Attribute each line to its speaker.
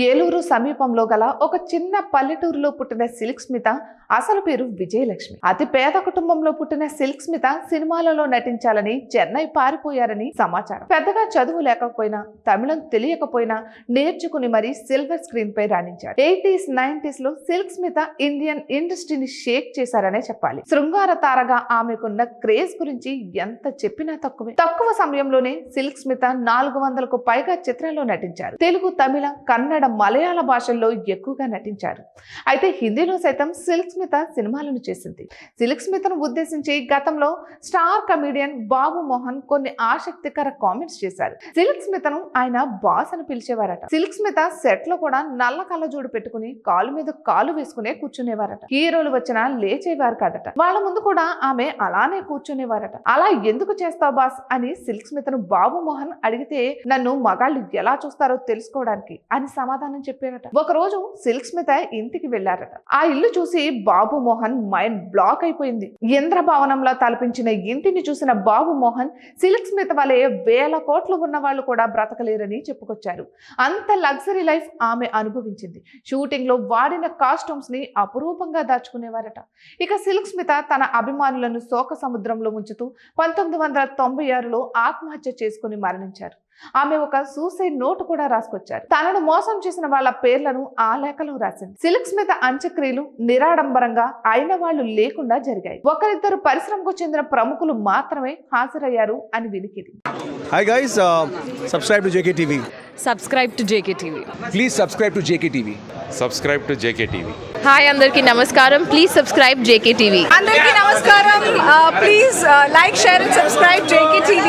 Speaker 1: ఏలూరు సమీపంలో గల ఒక చిన్న పల్లెటూరులో పుట్టిన సిల్క్ స్మిత అసలు పేరు విజయలక్ష్మి. అతి పేద కుటుంబంలో పుట్టిన సిల్క్ స్మిత సినిమాలలో నటించాలని చెన్నై పారిపోయారని సమాచారం. పెద్దగా చదువు లేకపోయినా, తమిళం తెలియకపోయినా నేర్చుకుని మరీ సిల్వర్ స్క్రీన్ పై రాణించారు. 80s, 90s లో సిల్క్ స్మిత ఇండియన్ ఇండస్ట్రీని షేక్ చేశారనే చెప్పాలి. శృంగార తారగా ఆమెకున్న క్రేజ్ గురించి ఎంత చెప్పినా తక్కువే. తక్కువ సమయంలోనే సిల్క్ స్మిత 400కు పైగా చిత్రాల్లో నటించారు. తెలుగు, తమిళ, కన్నడ, మలయాళ భాషల్లో ఎక్కువగా నటించారు. అయితే హిందీలో సైతం సిల్క్ స్మిత సినిమాలను చేసింది. సిల్క్ స్మితను ఉద్దేశించి గతంలో స్టార్ కమీడియన్ బాబు మోహన్ కొన్ని ఆసక్తికర కామెంట్స్ చేశారు. సిల్క్ స్మితను ఆయన బాస్ అని పిలిచేవారట. సిల్క్ స్మిత సెట్ లో కూడా నల్ల కళ్ళజోడు పెట్టుకుని కాలు మీద కాలు వేసుకునే కూర్చునేవారట. హీరోలు వచ్చినా లేచేవారు కాదట. వాళ్ళ ముందు కూడా ఆమె అలానే కూర్చునేవారట. అలా ఎందుకు చేస్తావు బాస్ అని సిల్క్ స్మితను బాబు మోహన్ అడిగితే, నన్ను మగాళ్ళు ఎలా చూస్తారో తెలుసుకోవడానికి అని సమాధానం చెప్పారట. ఒక రోజు సిల్క్ స్మిత ఇంటికి వెళ్లారట. ఆ ఇల్లు చూసి బాబు మోహన్ మైండ్ బ్లాక్ అయిపోయింది. ఇంద్రభవనంలో తలపించిన ఇంటిని చూసిన బాబు మోహన్ సిల్క్ స్మిత వలె వేల కోట్లు ఉన్న వాళ్ళు కూడా బ్రతకలేరని చెప్పుకొచ్చారు. అంత లగ్జరీ లైఫ్ ఆమె అనుభవించింది. షూటింగ్ లో వాడిన కాస్ట్యూమ్స్ ని అపురూపంగా దాచుకునేవారట. ఇక సిల్క్ స్మిత తన అభిమానులను శోక సముద్రంలో ముంచుతూ 1996లో ఆత్మహత్య చేసుకుని మరణించారు. ఆమె ఒక సూసైడ్ నోట్ కూడా రాసుకొచ్చారు. తనను మోసం చేసిన వాళ్ళ పేర్లను ఆ లేఖలో రాసింది. సిల్క్ స్మిత అంత్యక్రియలు నిరాడంబరంగా అయిన వాళ్ళు లేకుండా జరిగాయి. ఒకరిద్దరు పరిశ్రమకు చెందిన ప్రముఖులు మాత్రమే హాజరయ్యారు అని వినికిడి.
Speaker 2: Hi guys, subscribe to JKTV.
Speaker 3: Subscribe to JKTV.
Speaker 2: Please subscribe to JKTV.
Speaker 4: Subscribe to JKTV.
Speaker 3: Hi అందరికీ నమస్కారం. Please subscribe JKTV.
Speaker 5: అందరికీ నమస్కారం. Please like, share and subscribe JKTV.